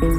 더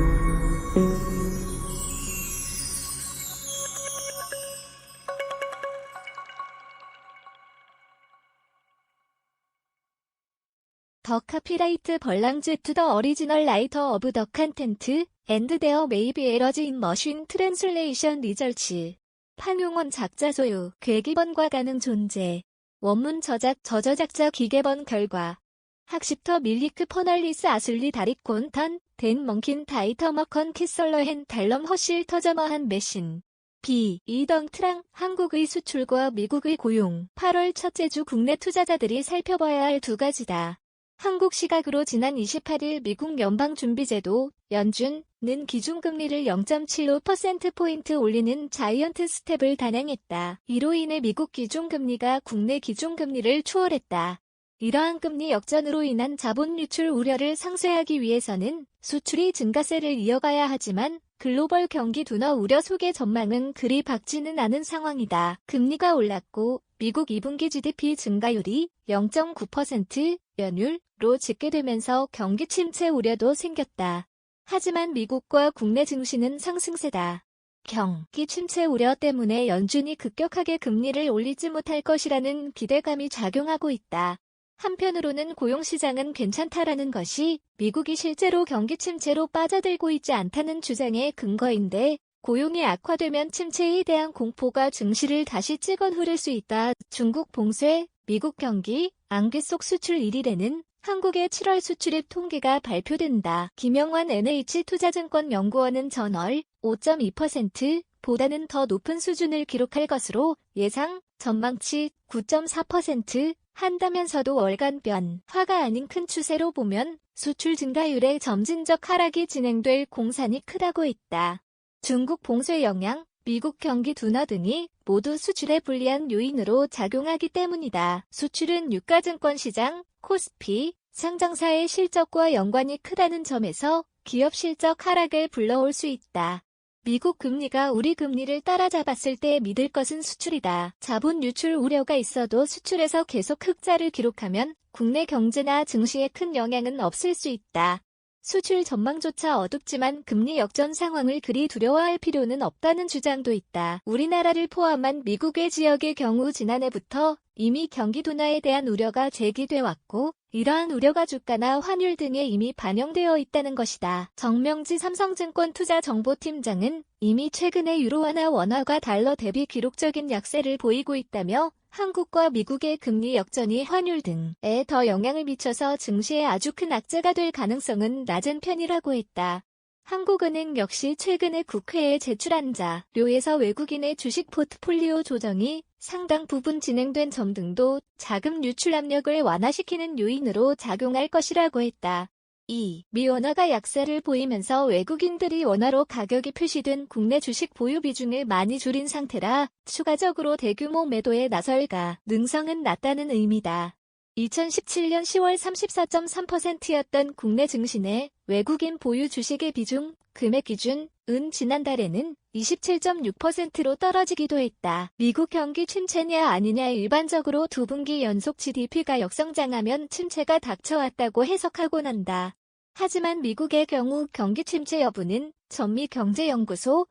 카피라이트 벌랑즈 투 더 어리지널 라이터 오브 더 컨텐트 앤드 데어 메이비 에러즈 인 머신 트랜슬레이션 리저치. 판용원 작자 소유, 괴기번과 가능 존재. 원문 저작 저저작자 기계번 결과. 학습터 밀리크 퍼널리스 아슬리 다리콘 턴, 댄 멍킨 다이터머컨 키설러헨 달럼 허실 터저머한 메신. B. 이덩 트랑, 한국의 수출과 미국의 고용. 8월 첫째 주 국내 투자자들이 살펴봐야 할 두 가지다. 한국 시각으로 지난 28일 미국 연방준비제도, 연준은 기준금리를 0.75%포인트 올리는 자이언트 스텝을 단행했다. 이로 인해 미국 기준금리가 국내 기준금리를 추월했다. 이러한 금리 역전으로 인한 자본 유출 우려를 상쇄하기 위해서는 수출이 증가세를 이어가야 하지만 글로벌 경기 둔화 우려 속의 전망은 그리 밝지는 않은 상황이다. 금리가 올랐고 미국 2분기 GDP 증가율이 0.9% 연율로 집계되면서 경기 침체 우려도 생겼다. 하지만 미국과 국내 증시는 상승세다. 경기 침체 우려 때문에 연준이 급격하게 금리를 올리지 못할 것이라는 기대감이 작용하고 있다. 한편으로는 고용시장은 괜찮다라는 것이 미국이 실제로 경기 침체로 빠져들고 있지 않다는 주장의 근거인데 고용이 악화되면 침체에 대한 공포가 증시를 다시 찍어 누를 수 있다. 중국 봉쇄, 미국 경기, 안개 속 수출 1일에는 한국의 7월 수출입 통계가 발표된다. 김영환 NH투자증권 연구원은 전월 5.2%보다는 더 높은 수준을 기록할 것으로 예상, 전망치 9.4% 한다면서도 월간 변화가 아닌 큰 추세로 보면 수출 증가율의 점진적 하락이 진행될 공산이 크다고 했다. 중국 봉쇄 영향, 미국 경기 둔화 등이 모두 수출에 불리한 요인으로 작용하기 때문이다. 수출은 유가증권 시장, 코스피, 상장사의 실적과 연관이 크다는 점에서 기업 실적 하락을 불러올 수 있다. 미국 금리가 우리 금리를 따라잡았을 때 믿을 것은 수출이다. 자본 유출 우려가 있어도 수출에서 계속 흑자를 기록하면 국내 경제나 증시에 큰 영향은 없을 수 있다. 수출 전망조차 어둡지만 금리 역전 상황을 그리 두려워할 필요는 없다는 주장도 있다. 우리나라를 포함한 미국의 지역의 경우 지난해부터 이미 경기 둔화에 대한 우려가 제기돼 왔고 이러한 우려가 주가나 환율 등에 이미 반영되어 있다는 것이다. 정명지 삼성증권 투자정보팀장은 이미 최근에 유로화나 원화가 달러 대비 기록적인 약세를 보이고 있다며 한국과 미국의 금리 역전이 환율 등에 더 영향을 미쳐서 증시에 아주 큰 악재가 될 가능성은 낮은 편이라고 했다. 한국은행 역시 최근에 국회에 제출한 자료에서 외국인의 주식 포트폴리오 조정이 상당 부분 진행된 점 등도 자금 유출 압력을 완화시키는 요인으로 작용할 것이라고 했다. 2. 미 원화가 약세를 보이면서 외국인들이 원화로 가격이 표시된 국내 주식 보유 비중을 많이 줄인 상태라 추가적으로 대규모 매도에 나설 가능성은 낮다는 의미다. 2017년 10월 34.3%였던 국내 증시 내 외국인 보유 주식의 비중, 금액 기준은 지난달에는 27.6%로 떨어지기도 했다. 미국 경기 침체냐 아니냐 일반적으로 두 분기 연속 GDP가 역성장하면 침체가 닥쳐왔다고 해석하곤 한다. 하지만 미국의 경우 경기 침체 여부는 전미경제연구소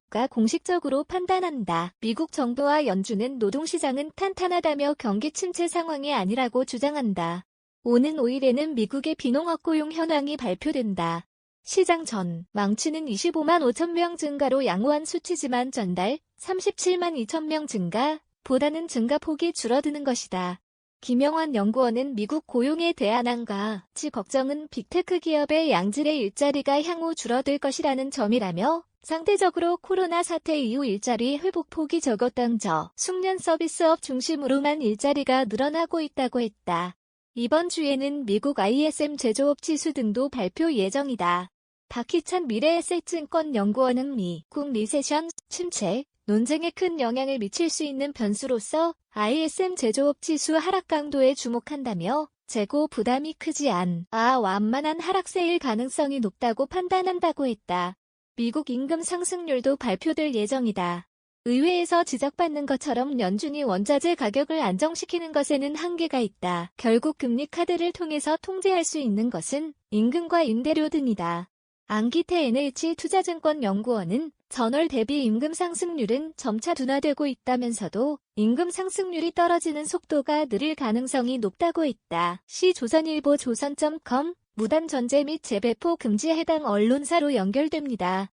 가 공식적으로 판단한다. 미국 정부와 연준은 노동시장은 탄탄하다며 경기 침체 상황이 아니라고 주장한다. 오는 5일에는 미국의 비농업 고용 현황이 발표된다. 시장 전망치는 25만 5천 명 증가로 양호한 수치지만 전달 37만 2천 명 증가보다는 증가폭이 줄어드는 것이다. 김영환 연구원은 미국 고용에 대한 한가치 걱정은 빅테크 기업의 양질의 일자리가 향후 줄어들 것이라는 점이라며 상대적으로 코로나 사태 이후 일자리 회복폭이 적었던 숙련 서비스업 중심으로만 일자리가 늘어나고 있다고 했다. 이번 주에는 미국 ISM 제조업 지수 등도 발표 예정이다. 박희찬 미래에셋증권 연구원은 미국 리세션, 침체, 논쟁에 큰 영향을 미칠 수 있는 변수로서 ISM 제조업 지수 하락 강도에 주목한다며 재고 부담이 크지 않아 완만한 하락세일 가능성이 높다고 판단한다고 했다. 미국 임금 상승률도 발표될 예정이다. 의회에서 지적받는 것처럼 연준이 원자재 가격을 안정시키는 것에는 한계가 있다. 결국 금리 카드를 통해서 통제할 수 있는 것은 임금과 임대료 등이다. 안기태 NH투자증권연구원은 전월 대비 임금 상승률은 점차 둔화되고 있다면서도 임금 상승률이 떨어지는 속도가 느릴 가능성이 높다고 했다. 시 조선일보 조선.com 무단 전제 및 재배포 금지에 해당 언론사로 연결됩니다.